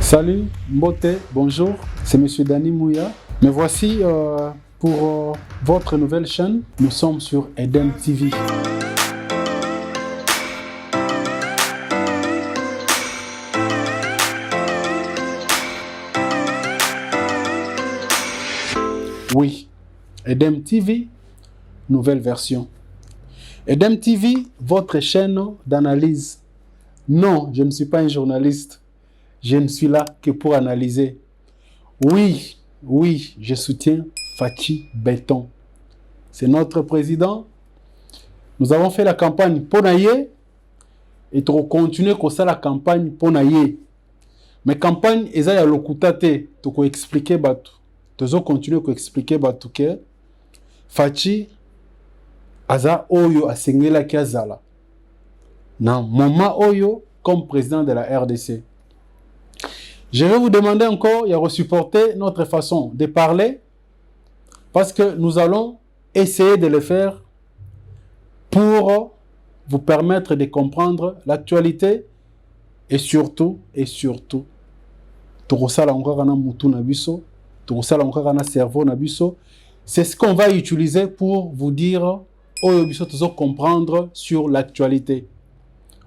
Salut, Mbote, bonjour, c'est Monsieur Dani Mouya. Me voici pour votre nouvelle chaîne. Nous sommes sur Edem TV. Oui, Edem TV, nouvelle version. Edem TV, votre chaîne d'analyse. Non, je ne suis pas un journaliste. Je ne suis là que pour analyser. Oui, je soutiens Fachi Beton. C'est notre président. Nous avons fait la campagne pour Naye et tu continuer comme ça la campagne pour Naye. Mais campagne, ils ont l'okutate, tu peux expliquer batu. Tu peux continuer à expliquer batu que Fachi aza oyo asengela ki azala. Na moment oyo comme président de la RDC. Je vais vous demander encore de supporter notre façon de parler parce que nous allons essayer de le faire pour vous permettre de comprendre l'actualité et surtout, c'est ce qu'on va utiliser pour vous dire comprendre sur l'actualité.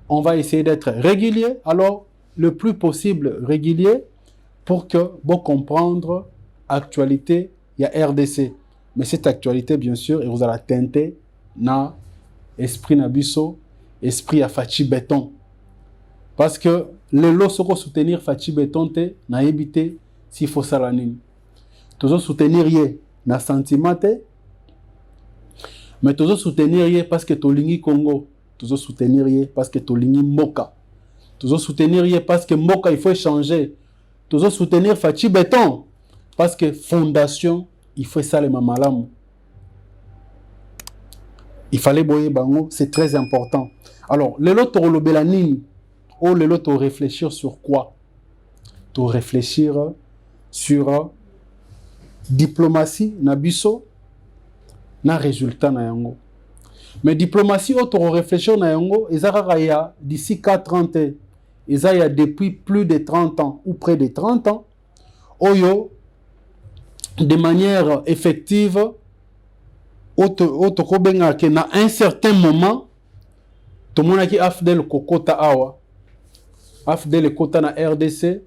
On va essayer d'être régulier, alors le plus possible régulier pour que vous comprendre l'actualité, il y a RDC. Mais cette actualité, bien sûr, et vous allez teinter na esprit Nabiso, esprit à Fachi Beton. Parce que le lot soko soutenir Fachi Beton te na éviter s'il faut ça la nuit. Toujours soutenir yé na sentiment te, mais toujours soutenir yé parce que tolingi Congo, toujours soutenir yé parce que tolingi Moka. Toujours soutenir parce que Moka il faut changer. Toujours soutenir Fachi Beton parce que fondation il faut ça les mamalam. Il fallait boyer bango, c'est très important. Alors, le lot le belanine ou le lot réfléchir sur quoi? To réfléchir sur diplomatie na biso na résultat na yango. Mais diplomatie auto réfléchir na yango ezaka ya d'ici 4 ans. Il y a depuis plus de 30 ans ou près de 30 ans, oyo, de manière effective, à un certain moment, tout le monde a dit Afdel Kokota Awa, Afdel Kota na RDC,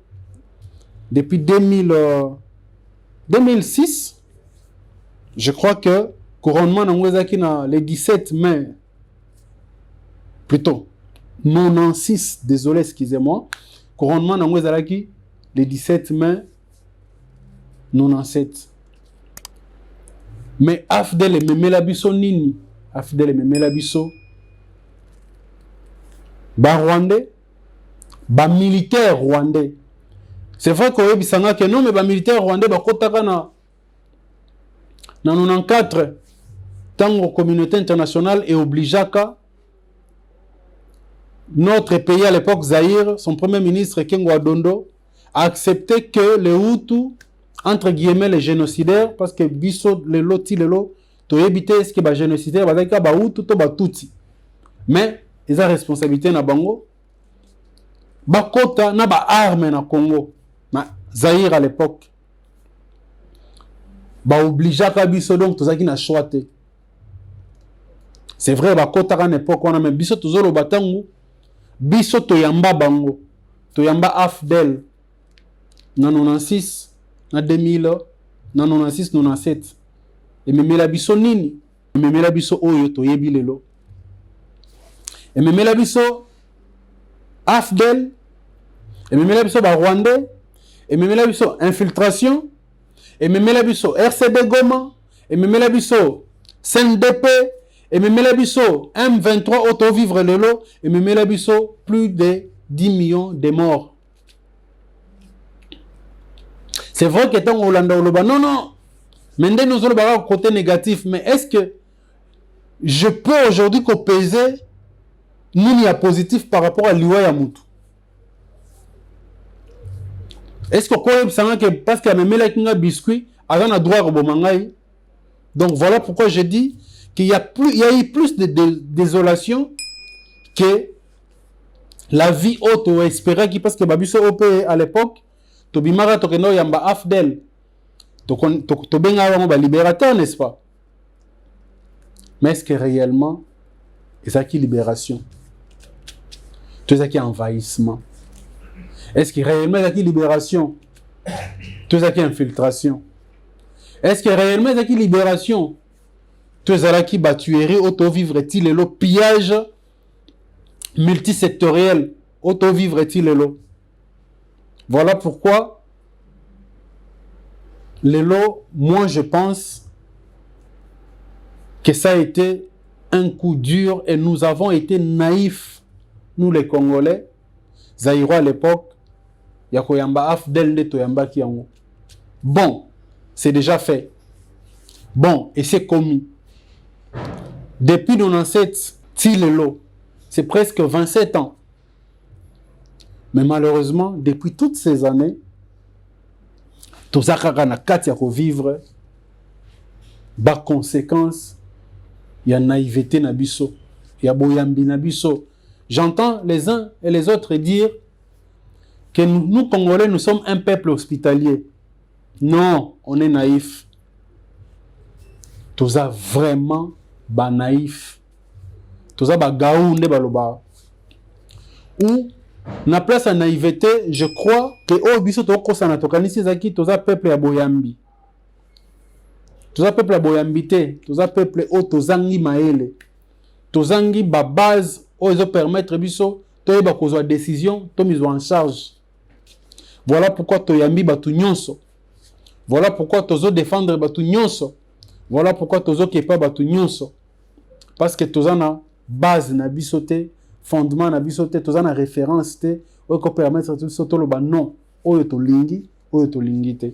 depuis 2006, je crois que couronnement na le 17 mai, plutôt, 96, désolé, excusez-moi. Couronnement d'Angouezalaki, le 17 mai 97. Mais Afdel et Memelabiso Nini, Afdel et Memelabiso, ba Rwandais, ba militaire rwandais. C'est vrai qu'on a que non, mais ba militaire rwandais, ba kotaka na 94, tant que la communauté internationale est obligée qu'à notre pays à l'époque, Zaïre, son premier ministre Kengo Adondo, a accepté que les Hutus, entre guillemets les génocidaires, parce que biso le loti le lo, to éviter ce que les génocidaires, ba daka ba Hutu to ba Tutsi. Mais ils ont responsabilité na bango, ba kota na ba arme na Congo, na Zaïre à l'époque, ba obligé ka biso donc to zaki na choité. C'est vrai ba kota à l'époque on a même biso to zolo batangu. Biso toyamba bango, toyamba Afdel, na 96, na 2000, na 96, 97. Et memela biso nini, memela biso oyo toyebi lelo. Et memela biso Afdel, et memela biso ba Rwandais, et memela biso infiltration, et memela biso RCD Goma, et memela biso CNDP, et Memelabiso, M23 auto-vivre le lot, et Memelabiso, plus de 10 millions de morts. C'est vrai que tant Hollande ou Loba, non. Maintenant, nous avons un côté négatif, mais est-ce que je peux aujourd'hui peser nous a positif par rapport à l'Iwa Yamutu? Est-ce que parce qu'il y a Memelakinga biscuit, avant a droit au Bomangaï? Donc voilà pourquoi je dis qu'il y a eu plus de désolation que la vie auto-espérée qui parce que Babiso OP à l'époque, Tobimara tokeno yamba AFDEL. Tobenga ba libérateur, n'est-ce pas? Mais est-ce que réellement, c'est qui libération? Tout ça qui envahissement. Est-ce que réellement, c'est qui libération? Tout ça qui infiltration. Est-ce que réellement, c'est qui libération? Tout ça qui batuerie, auto-vivre-t-il et le pillage multisectoriel, auto-vivre-t-il et le. Voilà pourquoi, moi je pense que ça a été un coup dur et nous avons été naïfs, nous les Congolais, Zaïro à l'époque, Yakoyamba Afdel de Toyamba Kiango. Bon, c'est déjà fait. Bon, et c'est commis. Depuis 97, Tilelo, c'est presque 27 ans. Mais malheureusement, depuis toutes ces années, tout ça na kati ya vivre, bas conséquences, il y a naïveté na biso, il y a boyambi na biso. J'entends les uns et les autres dire que nous Congolais, nous sommes un peuple hospitalier. Non, on est naïf. Tout ça vraiment ba naïf. Tout ça ba gaounde baloba. Ou na place à naïveté, je crois que au biso to ko sana to kanisi zaki to za peuple ya boyambi. To za peuple ya boyambi te, to za peuple o to zangi maele. To zangi ba base o zo permettre biso to yeba kozwa décision to miso en charge. Voilà pourquoi to yambi batu nyonso. Voilà pourquoi to zo défendre batu nyonso. Voilà pourquoi to zo kepa batu nyonso. Parce que to zana base na biso te, fondement na biso te, to zana référence te, o ko permettre biso to loba non, oyo to lingi te.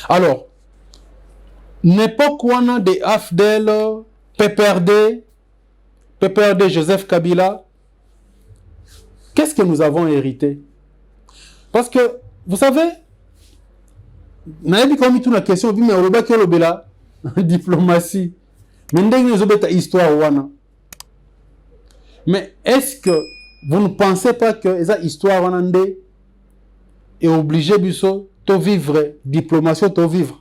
Alors, n'époque wana de AFDEL, PPRD Joseph Kabila, qu'est-ce que nous avons hérité? Parce que, vous savez, naïbi comme tout la question, mais on va que l'obéla, diplomatie. Mais nous avons histoire wana. Mais est-ce que vous ne pensez pas que cette histoire wana est obligée biso de vivre diplomatie, de vivre?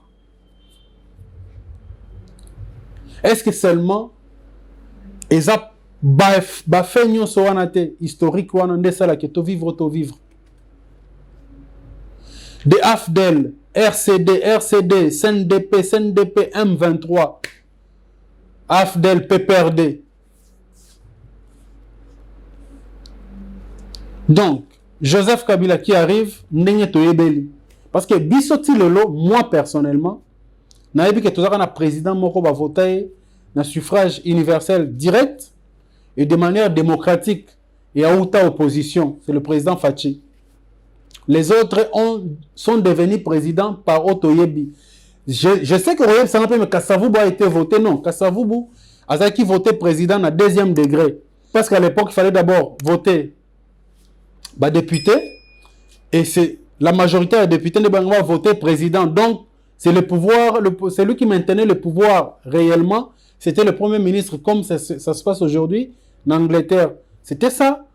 Est-ce que seulement eza fait nyonso wana te historique wana nde sala ke to vivre de AFDEL, RCD, CNDP, M23, AFDEL, PPRD. Donc, Joseph Kabila qui arrive, n'est to yebeli. Parce que bisoti lelo, moi personnellement, na yebi que tout ça président moko va voter na suffrage universel direct et de manière démocratique et à outa opposition, c'est le président Fachi. Les autres sont devenus présidents par Otoyebi. Je sais que Royal Sanapé, mais Kassavoubou a été voté. Non, Kassavoubou a qui voté président à deuxième degré. Parce qu'à l'époque, il fallait d'abord voter député. Et c'est la majorité des députés de Bangwa voté président. Donc, c'est le pouvoir, c'est lui qui maintenait le pouvoir réellement. C'était le premier ministre, comme ça se passe aujourd'hui en Angleterre. C'était ça.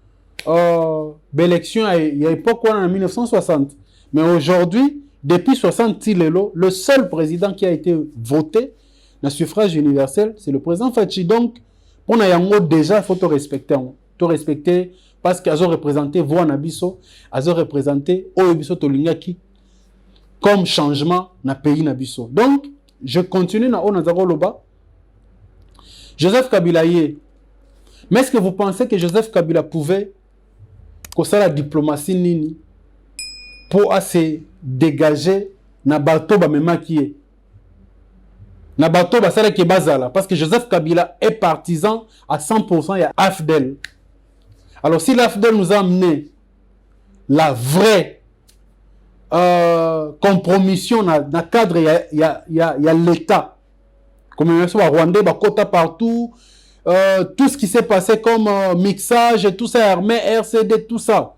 L'élection il y a époque en 1960, mais aujourd'hui depuis 60 le seul président qui a été voté dans suffrage universel, c'est le président Fachi. Donc pour nous déjà il faut te respecter parce qu'ils ont représenté voix nabiso, ils ont représenté oyebiso tolingaki comme changement na pays nabiso. Donc je continue na onazaro loba Joseph Kabila yé. Mais est-ce que vous pensez que Joseph Kabila pouvait que ça la diplomatie nini pour se dégager na bateau ba mema qui est na bateau ba sala ki bazala parce que Joseph Kabila est partisan à 100% ya AFDEL. Alors si l'AFDEL nous a amené la vraie compromission na cadre ya l'état comme le Rwandais ba quota partout. Tout ce qui s'est passé comme mixage, tout ça, armée, RCD, tout ça.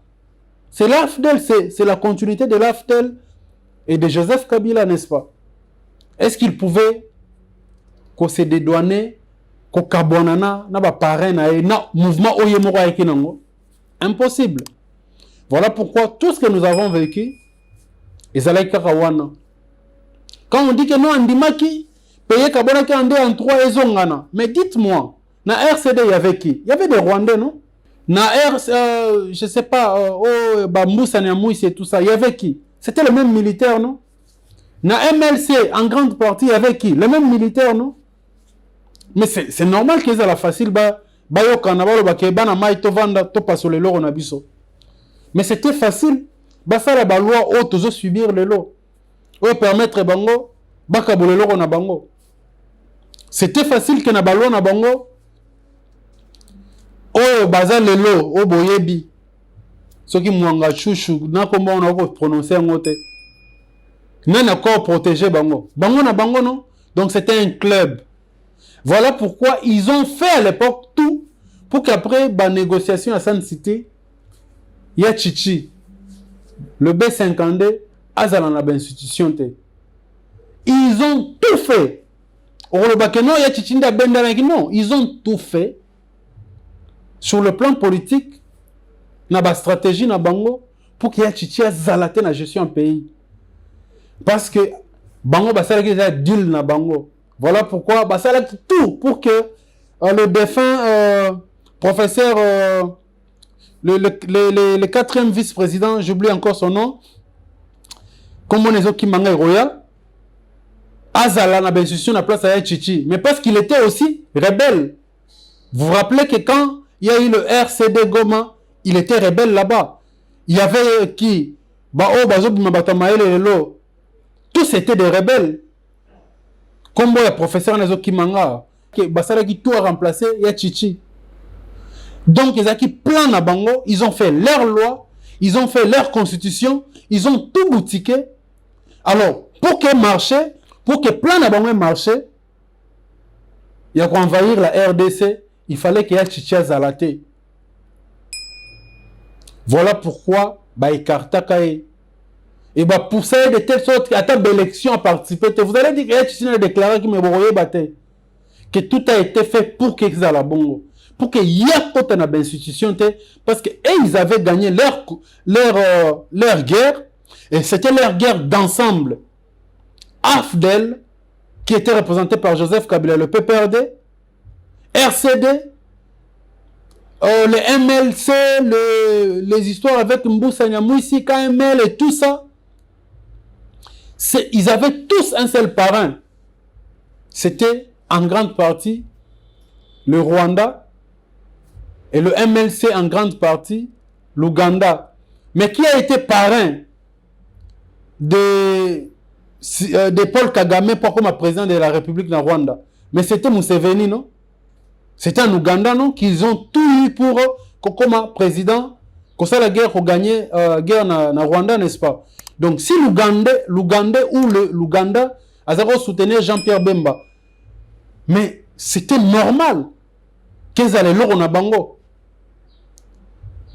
C'est l'AFDEL, c'est la continuité de l'AFDEL et de Joseph Kabila, n'est-ce pas? Est-ce qu'il pouvait qu'on se dédouane, qu'on kabonana, na ba parrain na mouvement oyemoro aiki nango? Impossible. Voilà pourquoi tout ce que nous avons vécu, ezalaki kaka wana. Quand on dit que non, andimaki, payer kabonaki en 2 en 3 ezongana. Mais dites-moi, na RCD, il y avait qui? Il y avait des Rwandais, non? Na je sais pas, Bamboussa, Niamouissi et tout ça, il y avait qui? C'était le même militaire, non? Na MLC, en grande partie, il y avait qui? Le même militaire, non? Mais c'est normal qu'ils aient la facile, mais c'était facile. Ça la loi auto subir le lot. Ou permettre bango, bakabole loro na bango. C'était facile que na balwa na bango. Oh baza le lot, oh boyebi. Ce qui mwanga chouchou, na comment on a prononcé en côté. Non encore protégé bango. Bango na bango non. Donc c'était un club. Voilà pourquoi ils ont fait à l'époque tout pour qu'après la négociation à San City, il y a Chichi, le B52, Azal en la institution. Ils ont tout fait. Non, ils ont tout fait sur le plan politique, na ba stratégie na bango pour qu'il y ait Chichi Azalate na gestion pays. Parce que bango basala ki deal na bango. Voilà pourquoi ça a tout pour que le défunt professeur, le 4e vice-président, j'oublie encore son nom, comme on est qui manga royal, Azala na l'institution à place à Chichi, mais parce qu'il était aussi rebelle. Vous vous rappelez que quand il y a eu le RCD Goma, il était rebelle là-bas. Il y avait qui? Tous étaient des rebelles. Comme le professeur Nazoki Manga, qui tout a remplacé, il y a Chichi. Donc, ils ont qui plan à Bango, ils ont fait leur loi, ils ont fait leur constitution, ils ont tout boutiqué. Alors, pour que marche, pour que plan à Bango marche, il y a qu'à envahir la RDC, il fallait qu'il y ait Chichi Azalate. Voilà pourquoi, écarta Kaye. Et pour ça, de telle sorte qu'à ta élection à participer, vous allez dire que Chichi a déclaré que tout a été fait pour qu'ils aient la bongo. Pour qu'il y ait toute une institution, parce qu'ils avaient gagné leur guerre, et c'était leur guerre d'ensemble. AFDEL, qui était représenté par Joseph Kabila, le PPRD, RCD, le MLC, les histoires avec Mboussa Niamouissi, KML et tout ça. Ils avaient tous un seul parrain. C'était en grande partie le Rwanda et le MLC en grande partie l'Ouganda. Mais qui a été parrain de Paul Kagame pour comme président de la République de Rwanda? Mais c'était Museveni, non? C'était en Ouganda, non? Qu'ils ont tout eu pour comme président, comme ça la guerre pour gagner guerre na Rwanda, n'est-ce pas? Donc, si l'Ougandais ou l'Ouganda a soutenu Jean-Pierre Bemba, mais c'était normal qu'ils allaient l'euro na bango.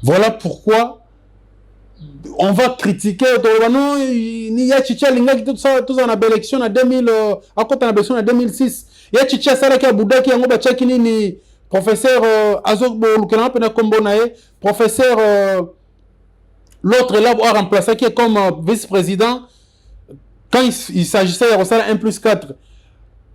Voilà pourquoi on va critiquer. Non, il y a Chichi Linga qui tout ça en élection en 2000, à côté en élection en 2006. Il y a Chichi Sala qui a Bouddha qui a ngoba tchakini ni professeur Azogbo Lukena pena Kombonae, professeur. L'autre là a remplacé qui est comme vice-président quand il s'agissait de Rossala 1+4.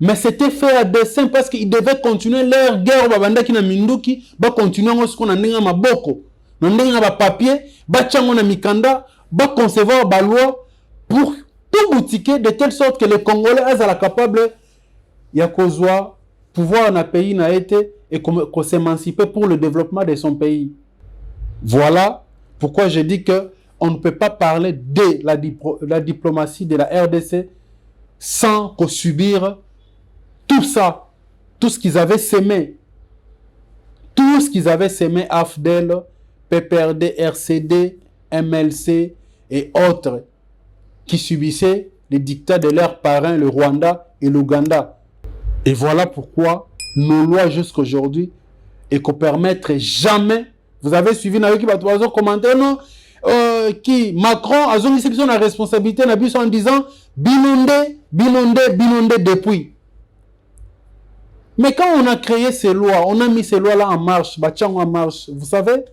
Mais c'était fait à dessein parce qu'ils devaient continuer leur guerre. Babanda qui na Minduki, ba continuer ce qu'on a n'enga maboko, n'enga ba papier, ba tchango na mikanda, ba concevoir ba loi pour tout boutiquer de telle sorte que les Congolais azala capable ya kozwa pouvoir na pays na été et qu'on s'émanciper pour le développement de son pays. Voilà. Pourquoi je dis qu'on ne peut pas parler de la diplomatie de la RDC sans subir tout ça, tout ce qu'ils avaient sémé. Tout ce qu'ils avaient sémé, AFDEL, PPRD, RCD, MLC et autres, qui subissaient les dictats de leurs parrains, le Rwanda et l'Ouganda. Et voilà pourquoi nos lois jusqu'à aujourd'hui ne permettraient jamais. Vous avez suivi qui va commenter non qui Macron a zone section la responsabilité na en disant binondé depuis. Mais quand on a créé ces lois, on a mis ces lois là en marche, en marche, vous savez,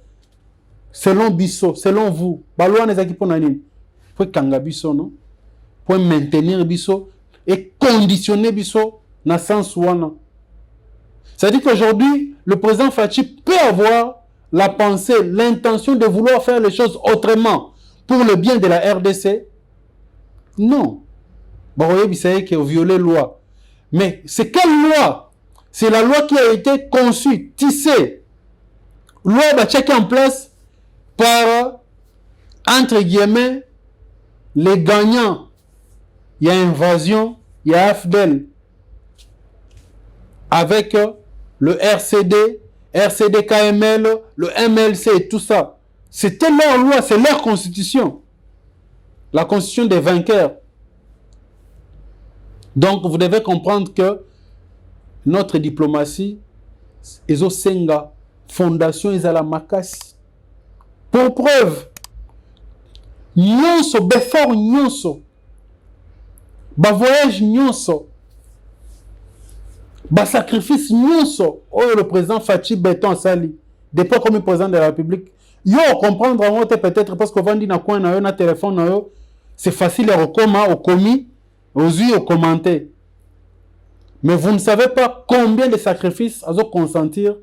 selon Bisso, selon vous, balwa nezaki pour nani, pour kanga Bisso, non? Pour maintenir Bisso et conditionner Bisso dans le sens ouana. C'est-à-dire qu'aujourd'hui, le président Fachi peut avoir la pensée, l'intention de vouloir faire les choses autrement pour le bien de la RDC. Non. Baroye Bissaye qui a violé la loi. Mais c'est quelle loi? C'est la loi qui a été conçue, tissée. Loi qui en place par, entre guillemets, les gagnants. Il y a invasion, il y a AFDEL. Avec le RCD, RCD-KML, le MLC et tout ça. C'était leur loi, c'est leur constitution. La constitution des vainqueurs. Donc, vous devez comprendre que notre diplomatie, Ezo Senga, fondation Ezala Makasi. Pour preuve, Nyonso, Befort Nyonso, ba voyage Nyonso, ba sacrifice Nyonso, oh le président Fachi Beton Sali, depuis comme président de la République, yo comprendre peut-être parce que vandi na coin na yo na téléphone na yo, c'est facile à recommander, au commis, aux yeux, au commenter. Mais vous ne savez pas combien de sacrifices à consentir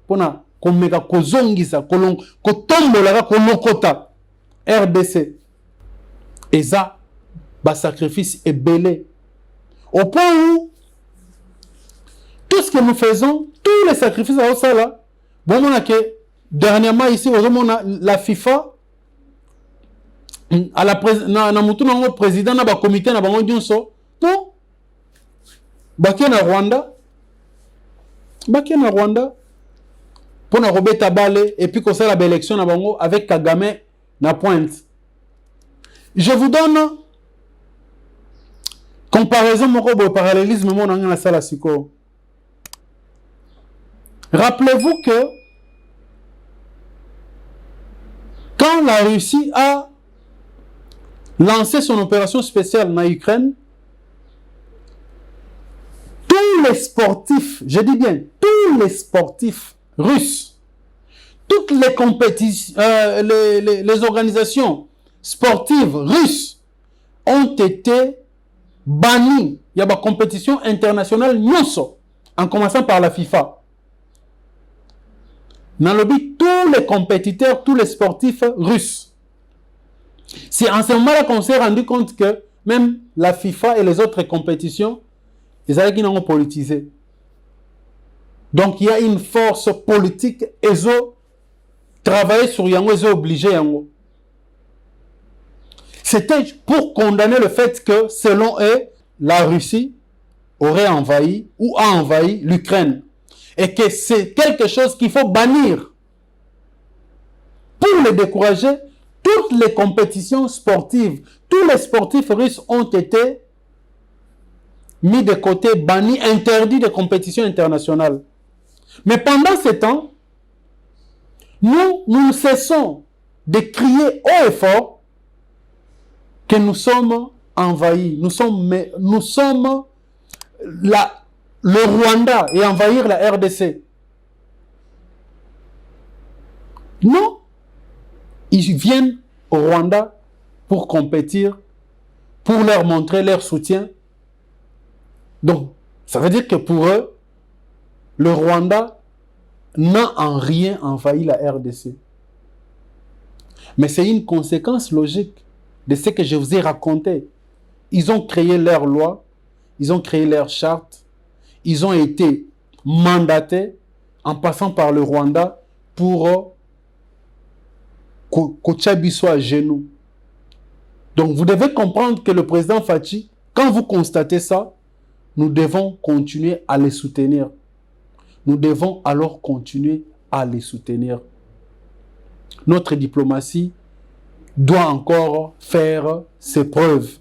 pour na komeka kozongisa kolong kotombola kolokota RDC. Et ça, ba sacrifice est belé. Au point où tout ce que nous faisons, tous les sacrifices à ça là, bon on a que dernièrement ici on a la FIFA à la président na ba comité na bango nyonso non baké na Rwanda pour na robeta balé et puis qu'on ça la élection na bango avec Kagame na pointe. Je vous donne comparaison moko bo parallélisme mon na la sala siko. Rappelez-vous que quand la Russie a lancé son opération spéciale en Ukraine, tous les sportifs, je dis bien, tous les sportifs russes, toutes les compétitions, les organisations sportives russes ont été bannies. Il y a des compétitions internationales, en commençant par la FIFA. Dans le but, tous les compétiteurs, tous les sportifs russes. C'est en ce moment-là qu'on s'est rendu compte que même la FIFA et les autres compétitions, ils ont politisé. Donc il y a une force politique, ils ont travaillé sur Yango, ils ont obligé Yango. C'était pour condamner le fait que, selon eux, la Russie aurait envahi ou a envahi l'Ukraine. Et que c'est quelque chose qu'il faut bannir. Pour les décourager, toutes les compétitions sportives, tous les sportifs russes ont été mis de côté, bannis, interdits de compétitions internationales. Mais pendant ce temps, nous ne cessons de crier haut et fort que nous sommes envahis. Nous sommes le Rwanda et envahir la RDC. Non. Ils viennent au Rwanda pour compétir, pour leur montrer leur soutien. Donc, ça veut dire que pour eux, le Rwanda n'a en rien envahi la RDC. Mais c'est une conséquence logique de ce que je vous ai raconté. Ils ont créé leur loi, ils ont créé leur charte, ils ont été mandatés en passant par le Rwanda pour Kochabi soit à genoux. Donc vous devez comprendre que le président Fachi, quand vous constatez ça, nous devons continuer à les soutenir. Nous devons alors continuer à les soutenir. Notre diplomatie doit encore faire ses preuves.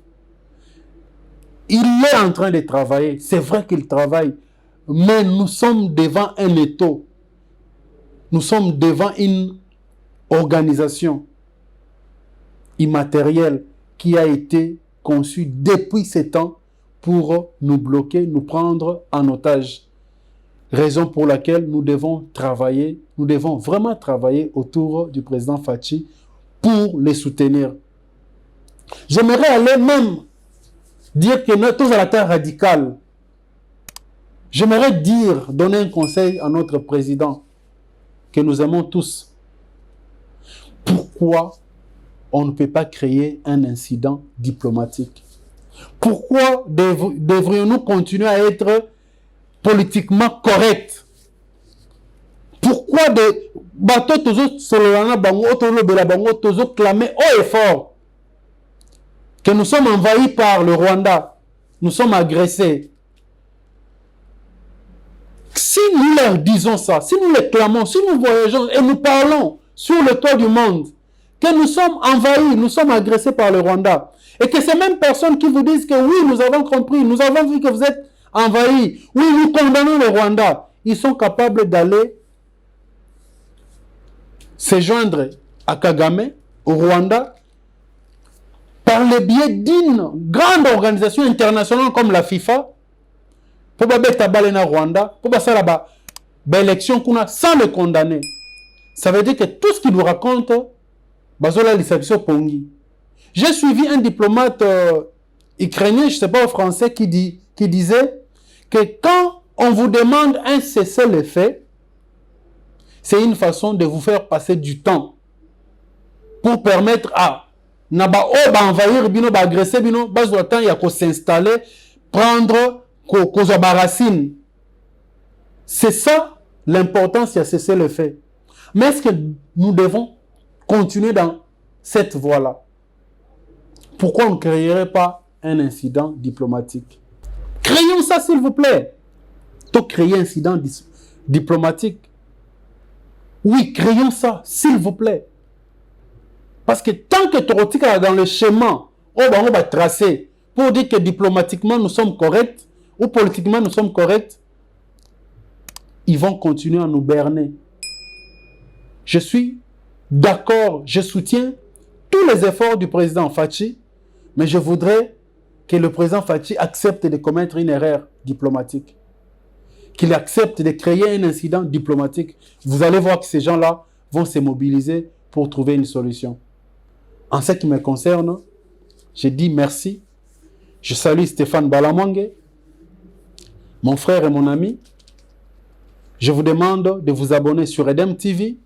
Il est en train de travailler. C'est vrai qu'il travaille. Mais nous sommes devant un étau. Nous sommes devant une organisation immatérielle qui a été conçue depuis 7 ans pour nous bloquer, nous prendre en otage. Raison pour laquelle nous devons travailler, nous devons vraiment travailler autour du président Fachi pour les soutenir. J'aimerais aller même dire que nous sommes à la terre radicale. J'aimerais dire, donner un conseil à notre président que nous aimons tous. Pourquoi on ne peut pas créer un incident diplomatique? Pourquoi devrions-nous continuer à être politiquement corrects? Pourquoi des bateaux toujours clamer haut et fort que nous sommes envahis par le Rwanda, nous sommes agressés? Si nous leur disons ça, si nous les clamons, si nous voyageons et nous parlons sur le toit du monde, que nous sommes envahis, nous sommes agressés par le Rwanda, et que ces mêmes personnes qui vous disent que oui, nous avons compris, nous avons vu que vous êtes envahis, oui, nous condamnons le Rwanda, ils sont capables d'aller se joindre à Kagame, au Rwanda, par le biais d'une grande organisation internationale comme la FIFA, pour battre Balena Rwanda, pour passer là-bas, l'élection qu'on a sans le condamner. Ça veut dire que tout ce qu'il nous raconte, Bazola Lissabisso Pongi. J'ai suivi un diplomate ukrainien, je ne sais pas au français, qui disait que quand on vous demande un cessez-le-feu, c'est une façon de vous faire passer du temps pour permettre à Naba envahir bino, agresser bino, temps il y a qu'à s'installer, prendre racine. C'est ça l'importance, il y a cessez-le-feu. Mais est-ce que nous devons continuer dans cette voie-là? Pourquoi on ne créerait pas un incident diplomatique? Créons ça, s'il vous plaît. Donc, créer un incident diplomatique. Oui, créons ça, s'il vous plaît. Parce que tant que tu es dans le schéma, on va tracer pour dire que diplomatiquement nous sommes corrects ou politiquement nous sommes corrects, ils vont continuer à nous berner. Je suis d'accord, je soutiens tous les efforts du président Fachi, mais je voudrais que le président Fachi accepte de commettre une erreur diplomatique. Qu'il accepte de créer un incident diplomatique. Vous allez voir que ces gens-là vont se mobiliser pour trouver une solution. En ce qui me concerne, je dis merci. Je salue Stéphane Balamwange, mon frère et mon ami. Je vous demande de vous abonner sur Edem TV.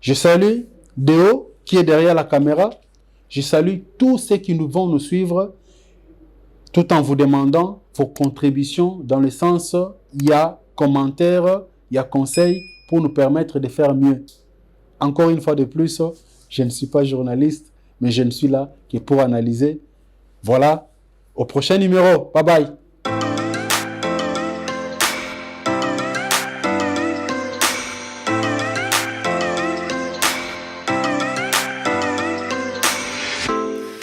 Je salue Deo qui est derrière la caméra. Je salue tous ceux qui vont nous suivre tout en vous demandant vos contributions dans le sens, il y a commentaires, il y a conseils pour nous permettre de faire mieux. Encore une fois de plus, je ne suis pas journaliste, mais je ne suis là que pour analyser. Voilà, au prochain numéro. Bye bye.